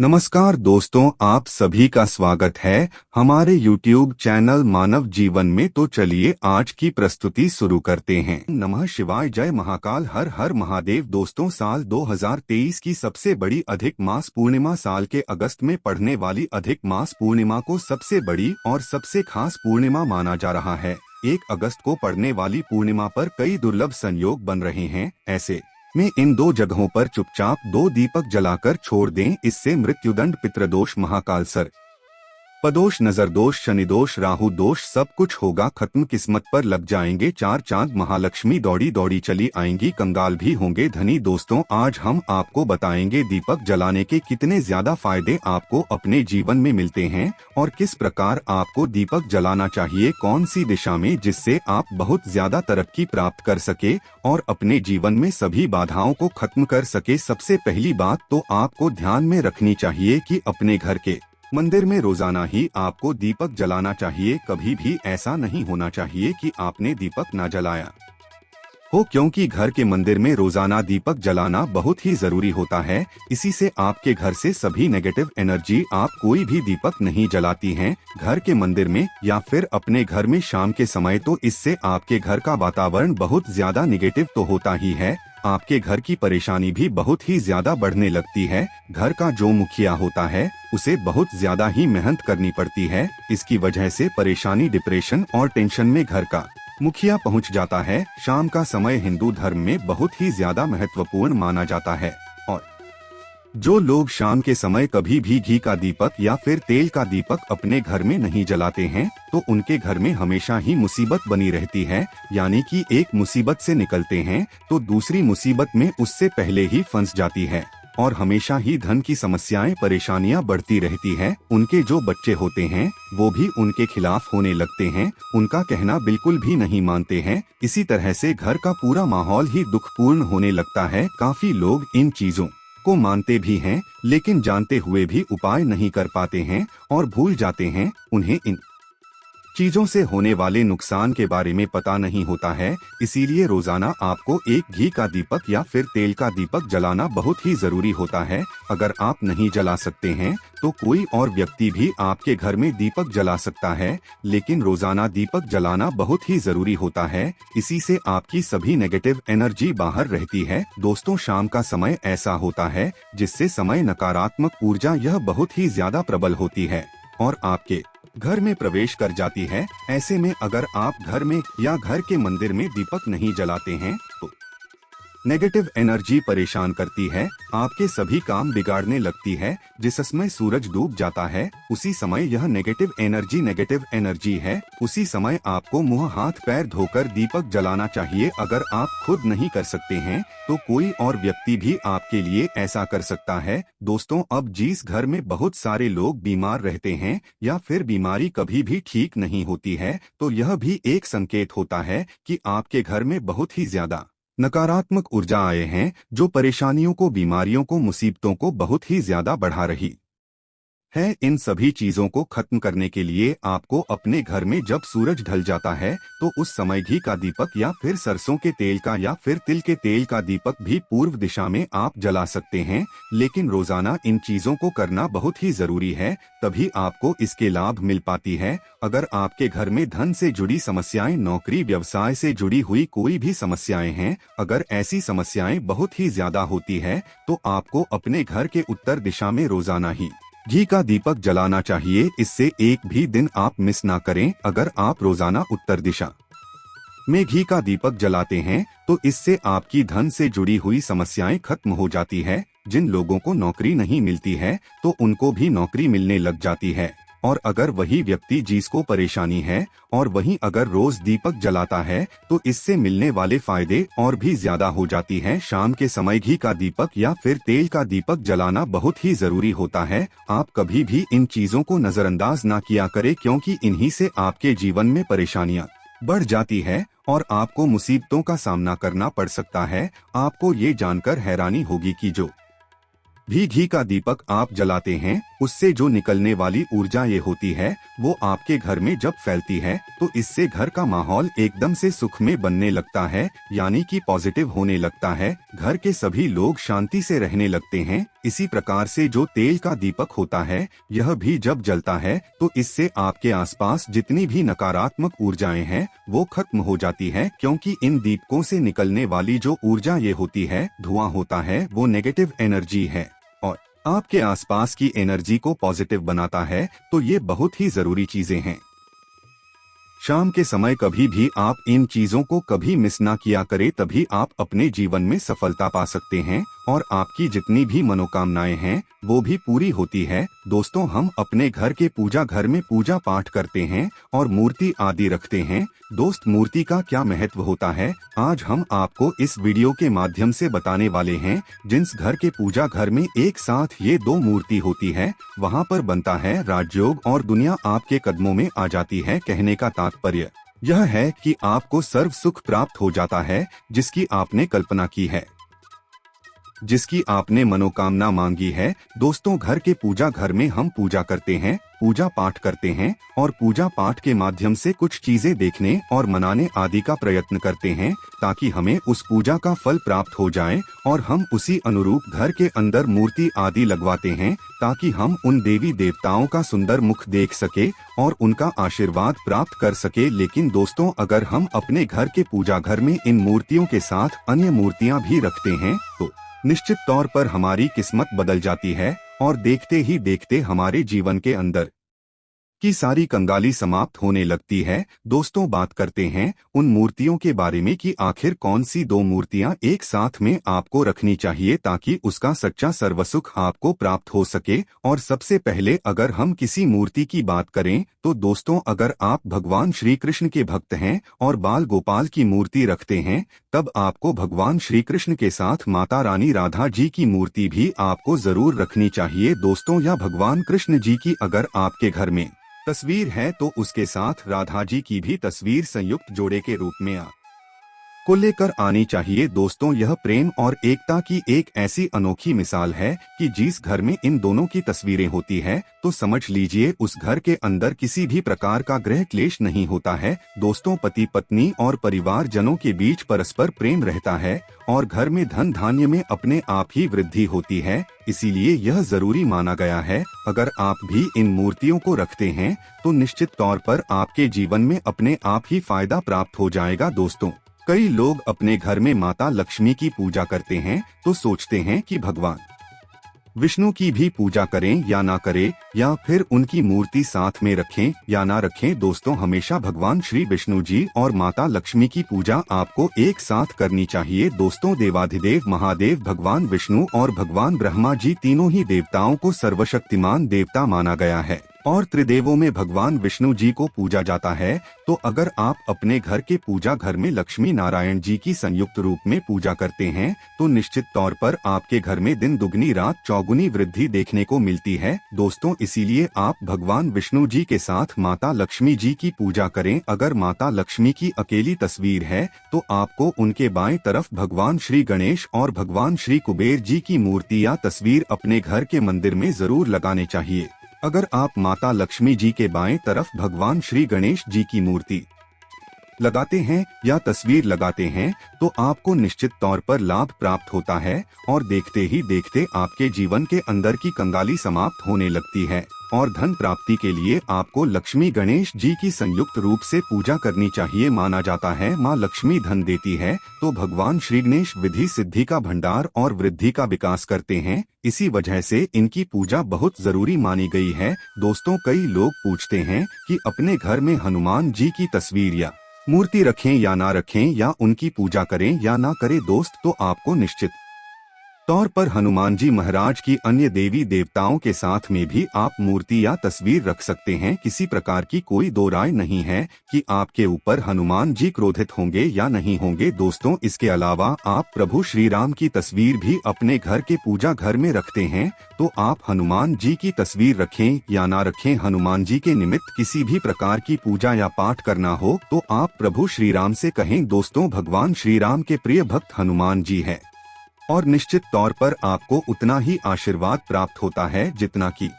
नमस्कार दोस्तों, आप सभी का स्वागत है हमारे YouTube चैनल मानव जीवन में। तो चलिए आज की प्रस्तुति शुरू करते हैं। नमः शिवाय, जय महाकाल, हर हर महादेव। दोस्तों, साल 2023 की सबसे बड़ी अधिक मास पूर्णिमा, साल के अगस्त में पड़ने वाली अधिक मास पूर्णिमा को सबसे बड़ी और सबसे खास पूर्णिमा माना जा रहा है। 1 अगस्त को पड़ने वाली पूर्णिमा पर कई दुर्लभ संयोग बन रहे हैं। ऐसे में इन 2 जगहों पर चुपचाप 2 दीपक जलाकर छोड़ दें, इससे मृत्युदंड, पितृदोष, महाकाल सर पदोष, नजर दोष, शनि दोष, राहु दोष सब कुछ होगा खत्म। किस्मत पर लग जाएंगे 4 चांद, महालक्ष्मी दौड़ी दौड़ी चली आएंगी, कंगाल भी होंगे धनी। दोस्तों, आज हम आपको बताएंगे दीपक जलाने के कितने ज्यादा फायदे आपको अपने जीवन में मिलते हैं और किस प्रकार आपको दीपक जलाना चाहिए, कौन सी दिशा में, जिससे आप बहुत ज्यादा तरक्की प्राप्त कर सके और अपने जीवन में सभी बाधाओं को खत्म कर सके। सबसे पहली बात तो आपको ध्यान में रखनी चाहिए कि अपने घर के मंदिर में रोजाना ही आपको दीपक जलाना चाहिए। कभी भी ऐसा नहीं होना चाहिए कि आपने दीपक ना जलाया हो, क्योंकि घर के मंदिर में रोजाना दीपक जलाना बहुत ही जरूरी होता है। इसी से आपके घर से सभी नेगेटिव एनर्जी, आप कोई भी दीपक नहीं जलाती हैं घर के मंदिर में या फिर अपने घर में शाम के समय, तो इससे आपके घर का वातावरण बहुत ज्यादा निगेटिव तो होता ही है, आपके घर की परेशानी भी बहुत ही ज्यादा बढ़ने लगती है। घर का जो मुखिया होता है उसे बहुत ज्यादा ही मेहनत करनी पड़ती है। इसकी वजह से परेशानी, डिप्रेशन और टेंशन में घर का मुखिया पहुंच जाता है। शाम का समय हिंदू धर्म में बहुत ही ज्यादा महत्वपूर्ण माना जाता है और जो लोग शाम के समय कभी भी घी का दीपक या फिर तेल का दीपक अपने घर में नहीं जलाते हैं तो उनके घर में हमेशा ही मुसीबत बनी रहती है। यानी कि एक मुसीबत से निकलते हैं तो दूसरी मुसीबत में उससे पहले ही फंस जाती है और हमेशा ही धन की समस्याएं, परेशानियां बढ़ती रहती है। उनके जो बच्चे होते हैं वो भी उनके खिलाफ होने लगते हैं, उनका कहना बिल्कुल भी नहीं मानते हैं। इसी तरह से घर का पूरा माहौल ही दुखपूर्ण होने लगता है। काफी लोग इन चीजों को मानते भी हैं लेकिन जानते हुए भी उपाय नहीं कर पाते हैं और भूल जाते हैं। उन्हें इन चीजों से होने वाले नुकसान के बारे में पता नहीं होता है। इसीलिए रोजाना आपको एक घी का दीपक या फिर तेल का दीपक जलाना बहुत ही जरूरी होता है। अगर आप नहीं जला सकते हैं तो कोई और व्यक्ति भी आपके घर में दीपक जला सकता है, लेकिन रोजाना दीपक जलाना बहुत ही जरूरी होता है। इसी से आपकी सभी नेगेटिव एनर्जी बाहर रहती है। दोस्तों, शाम का समय ऐसा होता है जिससे समय नकारात्मक ऊर्जा यह बहुत ही ज्यादा प्रबल होती है और आपके घर में प्रवेश कर जाती है। ऐसे में अगर आप घर में या घर के मंदिर में दीपक नहीं जलाते हैं तो नेगेटिव एनर्जी परेशान करती है, आपके सभी काम बिगाड़ने लगती है। जिस समय सूरज डूब जाता है उसी समय यह नेगेटिव एनर्जी है। उसी समय आपको मुंह हाथ पैर धोकर दीपक जलाना चाहिए। अगर आप खुद नहीं कर सकते हैं तो कोई और व्यक्ति भी आपके लिए ऐसा कर सकता है। दोस्तों, अब जिस घर में बहुत सारे लोग बीमार रहते हैं या फिर बीमारी कभी भी ठीक नहीं होती है तो यह भी एक संकेत होता है कि आपके घर में बहुत ही ज्यादा नकारात्मक ऊर्जा आए हैं, जो परेशानियों को, बीमारियों को, मुसीबतों को बहुत ही ज्यादा बढ़ा रही है। इन सभी चीजों को खत्म करने के लिए आपको अपने घर में जब सूरज ढल जाता है तो उस समय घी का दीपक या फिर सरसों के तेल का या फिर तिल के तेल का दीपक भी पूर्व दिशा में आप जला सकते हैं। लेकिन रोजाना इन चीजों को करना बहुत ही जरूरी है, तभी आपको इसके लाभ मिल पाती है। अगर आपके घर में धन से जुड़ी समस्याएं, नौकरी व्यवसाय से जुड़ी हुई कोई भी समस्याएं हैं, अगर ऐसी समस्याएं बहुत ही ज्यादा होती है तो आपको अपने घर के उत्तर दिशा में रोजाना ही घी का दीपक जलाना चाहिए। इससे एक भी दिन आप मिस ना करें। अगर आप रोजाना उत्तर दिशा में घी का दीपक जलाते हैं तो इससे आपकी धन से जुड़ी हुई समस्याएं खत्म हो जाती है। जिन लोगों को नौकरी नहीं मिलती है तो उनको भी नौकरी मिलने लग जाती है। और अगर वही व्यक्ति जिसको परेशानी है और वही अगर रोज दीपक जलाता है तो इससे मिलने वाले फायदे और भी ज्यादा हो जाती हैं। शाम के समय घी का दीपक या फिर तेल का दीपक जलाना बहुत ही जरूरी होता है। आप कभी भी इन चीजों को नजरअंदाज ना किया करें, क्योंकि इन्हीं से आपके जीवन में परेशानियां बढ़ जाती है और आपको मुसीबतों का सामना करना पड़ सकता है। आपको ये जानकर हैरानी होगी कि जो भी घी का दीपक आप जलाते हैं उससे जो निकलने वाली ऊर्जा ये होती है वो आपके घर में जब फैलती है तो इससे घर का माहौल एकदम से सुखमय बनने लगता है, यानी कि पॉजिटिव होने लगता है। घर के सभी लोग शांति से रहने लगते हैं। इसी प्रकार से जो तेल का दीपक होता है यह भी जब जलता है तो इससे आपके आसपास जितनी भी नकारात्मक ऊर्जाएं हैं वो खत्म हो जाती है, क्योंकि इन दीपकों से निकलने वाली जो ऊर्जा ये होती है, धुआं होता है, वो नेगेटिव एनर्जी है और आपके आसपास की एनर्जी को पॉजिटिव बनाता है। तो ये बहुत ही जरूरी चीजें हैं। शाम के समय कभी भी आप इन चीजों को कभी मिस ना किया करें, तभी आप अपने जीवन में सफलता पा सकते हैं और आपकी जितनी भी मनोकामनाएं हैं वो भी पूरी होती है। दोस्तों, हम अपने घर के पूजा घर में पूजा पाठ करते हैं और मूर्ति आदि रखते हैं। दोस्त, मूर्ति का क्या महत्व होता है आज हम आपको इस वीडियो के माध्यम से बताने वाले हैं। जिस घर के पूजा घर में एक साथ ये दो मूर्ति होती है वहाँ पर बनता है राजयोग और दुनिया आपके कदमों में आ जाती है। कहने का तात्पर्य यह है कि आपको सर्व सुख प्राप्त हो जाता है, जिसकी आपने कल्पना की है, जिसकी आपने मनोकामना मांगी है। दोस्तों, घर के पूजा घर में हम पूजा करते हैं, पूजा पाठ करते हैं और पूजा पाठ के माध्यम से कुछ चीजें देखने और मनाने आदि का प्रयत्न करते हैं ताकि हमें उस पूजा का फल प्राप्त हो जाए और हम उसी अनुरूप घर के अंदर मूर्ति आदि लगवाते हैं ताकि हम उन देवी देवताओं का सुंदर मुख देख सके और उनका आशीर्वाद प्राप्त कर सके। लेकिन दोस्तों, अगर हम अपने घर के पूजा घर में इन मूर्तियों के साथ अन्य मूर्तियां भी रखते हैं तो निश्चित तौर पर हमारी किस्मत बदल जाती है और देखते ही देखते हमारे जीवन के अंदर की सारी कंगाली समाप्त होने लगती है। दोस्तों, बात करते हैं उन मूर्तियों के बारे में कि आखिर कौन सी दो मूर्तियां एक साथ में आपको रखनी चाहिए ताकि उसका सच्चा सर्वसुख आपको प्राप्त हो सके। और सबसे पहले अगर हम किसी मूर्ति की बात करें तो दोस्तों, अगर आप भगवान श्री कृष्ण के भक्त हैं और बाल गोपाल की मूर्ति रखते हैं तब आपको भगवान श्री कृष्ण के साथ माता रानी राधा जी की मूर्ति भी आपको जरूर रखनी चाहिए। दोस्तों, या भगवान कृष्ण जी की अगर आपके घर में तस्वीर है तो उसके साथ राधा जी की भी तस्वीर संयुक्त जोड़े के रूप में को लेकर आनी चाहिए। दोस्तों, यह प्रेम और एकता की एक ऐसी अनोखी मिसाल है कि जिस घर में इन दोनों की तस्वीरें होती है तो समझ लीजिए उस घर के अंदर किसी भी प्रकार का गृह क्लेश नहीं होता है। दोस्तों, पति पत्नी और परिवार जनों के बीच परस्पर प्रेम रहता है और घर में धन धान्य में अपने आप ही वृद्धि होती है। इसीलिए यह जरूरी माना गया है अगर आप भी इन मूर्तियों को रखते हैं तो निश्चित तौर पर आपके जीवन में अपने आप ही फायदा प्राप्त हो जाएगा। दोस्तों, कई लोग अपने घर में माता लक्ष्मी की पूजा करते हैं तो सोचते हैं कि भगवान विष्णु की भी पूजा करें या ना करें, या फिर उनकी मूर्ति साथ में रखें या ना रखें। दोस्तों, हमेशा भगवान श्री विष्णु जी और माता लक्ष्मी की पूजा आपको एक साथ करनी चाहिए। दोस्तों, देवाधिदेव महादेव भगवान विष्णु और भगवान ब्रह्मा जी तीनों ही देवताओं को सर्वशक्तिमान देवता माना गया है और त्रिदेवों में भगवान विष्णु जी को पूजा जाता है। तो अगर आप अपने घर के पूजा घर में लक्ष्मी नारायण जी की संयुक्त रूप में पूजा करते हैं तो निश्चित तौर पर आपके घर में दिन दुगनी रात चौगुनी वृद्धि देखने को मिलती है। दोस्तों, इसीलिए आप भगवान विष्णु जी के साथ माता लक्ष्मी जी की पूजा करें। अगर माता लक्ष्मी की अकेली तस्वीर है तो आपको उनके बाएं तरफ भगवान श्री गणेश और भगवान श्री कुबेर जी की मूर्ति या तस्वीर अपने घर के मंदिर में जरूर लगाने चाहिए। अगर आप माता लक्ष्मी जी के बाएं तरफ भगवान श्री गणेश जी की मूर्ति लगाते हैं या तस्वीर लगाते हैं तो आपको निश्चित तौर पर लाभ प्राप्त होता है और देखते ही देखते आपके जीवन के अंदर की कंगाली समाप्त होने लगती है और धन प्राप्ति के लिए आपको लक्ष्मी गणेश जी की संयुक्त रूप से पूजा करनी चाहिए। माना जाता है माँ लक्ष्मी धन देती है तो भगवान श्री गणेश विधि सिद्धि का भंडार और वृद्धि का विकास करते हैं। इसी वजह से इनकी पूजा बहुत जरूरी मानी गई है। दोस्तों, कई लोग पूछते हैं कि अपने घर में हनुमान जी की तस्वीर या मूर्ति रखें या ना रखें, या उनकी पूजा करें या ना करें। दोस्त, तो आपको निश्चित तौर पर हनुमान जी महाराज की अन्य देवी देवताओं के साथ में भी आप मूर्ति या तस्वीर रख सकते हैं। किसी प्रकार की कोई दो राय नहीं है कि आपके ऊपर हनुमान जी क्रोधित होंगे या नहीं होंगे। दोस्तों, इसके अलावा आप प्रभु श्री राम की तस्वीर भी अपने घर के पूजा घर में रखते हैं तो आप हनुमान जी की तस्वीर रखें या ना रखें, हनुमान जी के निमित्त किसी भी प्रकार की पूजा या पाठ करना हो तो आप प्रभु श्री राम से कहें। दोस्तों, भगवान श्री राम के प्रिय भक्त हनुमान जी है और निश्चित तौर पर आपको उतना ही आशीर्वाद प्राप्त होता है जितना कि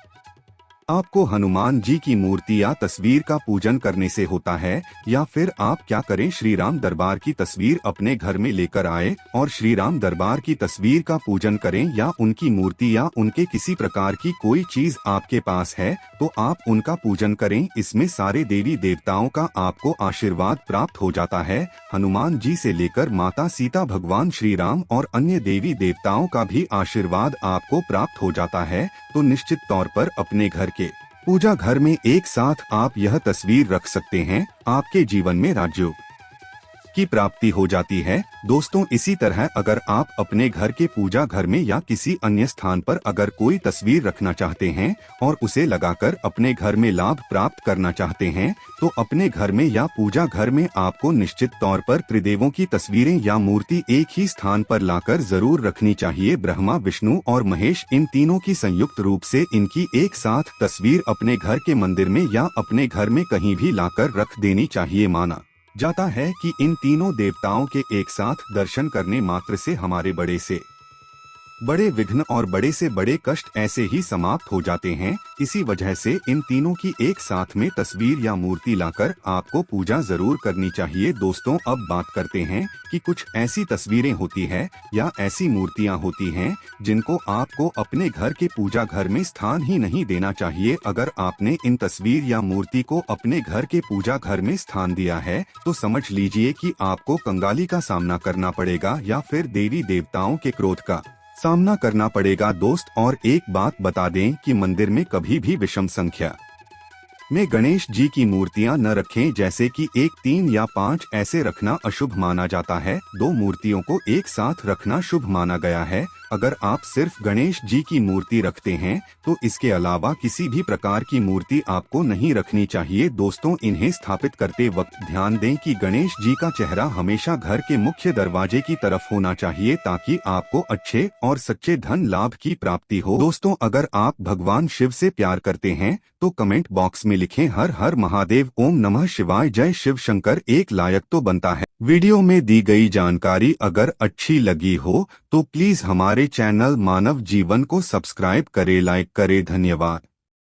आपको हनुमान जी की मूर्ति या तस्वीर का पूजन करने से होता है, या फिर आप क्या करें, श्री राम दरबार की तस्वीर अपने घर में लेकर आए और श्री राम दरबार की तस्वीर का पूजन करें, या उनकी मूर्ति या उनके किसी प्रकार की कोई चीज आपके पास है तो आप उनका पूजन करें। इसमें सारे देवी देवताओं का आपको आशीर्वाद प्राप्त हो जाता है। हनुमान जी से लेकर माता सीता, भगवान श्री राम और अन्य देवी देवताओं का भी आशीर्वाद आपको प्राप्त हो जाता है। तो निश्चित तौर पर अपने घर के पूजा घर में एक साथ आप यह तस्वीर रख सकते हैं। आपके जीवन में राज्य की प्राप्ति हो जाती है। दोस्तों, इसी तरह अगर आप अपने घर के पूजा घर में या किसी अन्य स्थान पर अगर कोई तस्वीर रखना चाहते हैं और उसे लगाकर अपने घर में लाभ प्राप्त करना चाहते हैं, तो अपने घर में या पूजा घर में आपको निश्चित तौर पर त्रिदेवों की तस्वीरें या मूर्ति एक ही स्थान पर लाकर जरूर रखनी चाहिए। ब्रह्मा, विष्णु और महेश, इन तीनों की संयुक्त रूप से इनकी एक साथ तस्वीर अपने घर के मंदिर में या अपने घर में कहीं भी लाकर रख देनी चाहिए। माना जाता है कि इन तीनों देवताओं के एक साथ दर्शन करने मात्र से हमारे बड़े से बड़े विघ्न और बड़े से बड़े कष्ट ऐसे ही समाप्त हो जाते हैं। इसी वजह से इन तीनों की एक साथ में तस्वीर या मूर्ति लाकर आपको पूजा जरूर करनी चाहिए। दोस्तों, अब बात करते हैं कि कुछ ऐसी तस्वीरें होती है या ऐसी मूर्तियां होती हैं जिनको आपको अपने घर के पूजा घर में स्थान ही नहीं देना चाहिए। अगर आपने इन तस्वीर या मूर्ति को अपने घर के पूजा घर में स्थान दिया है तो समझ लीजिए कि आपको कंगाली का सामना करना पड़ेगा या फिर देवी देवताओं के क्रोध का सामना करना पड़ेगा। दोस्त, और एक बात बता दें कि मंदिर में कभी भी विषम संख्या में गणेश जी की मूर्तियां न रखें, जैसे कि 1, 3 या 5 ऐसे रखना अशुभ माना जाता है। 2 मूर्तियों को एक साथ रखना शुभ माना गया है। अगर आप सिर्फ गणेश जी की मूर्ति रखते हैं तो इसके अलावा किसी भी प्रकार की मूर्ति आपको नहीं रखनी चाहिए। दोस्तों, इन्हें स्थापित करते वक्त ध्यान दें कि गणेश जी का चेहरा हमेशा घर के मुख्य दरवाजे की तरफ होना चाहिए ताकि आपको अच्छे और सच्चे धन लाभ की प्राप्ति हो। दोस्तों, अगर आप भगवान शिव से प्यार करते हैं तो कमेंट बॉक्स में लिखें हर हर महादेव, ओम नमः शिवाय, जय शिव शंकर। एक लायक तो बनता है। वीडियो में दी गई जानकारी अगर अच्छी लगी हो तो प्लीज हमारे चैनल मानव जीवन को सब्सक्राइब करें, लाइक करें। धन्यवाद।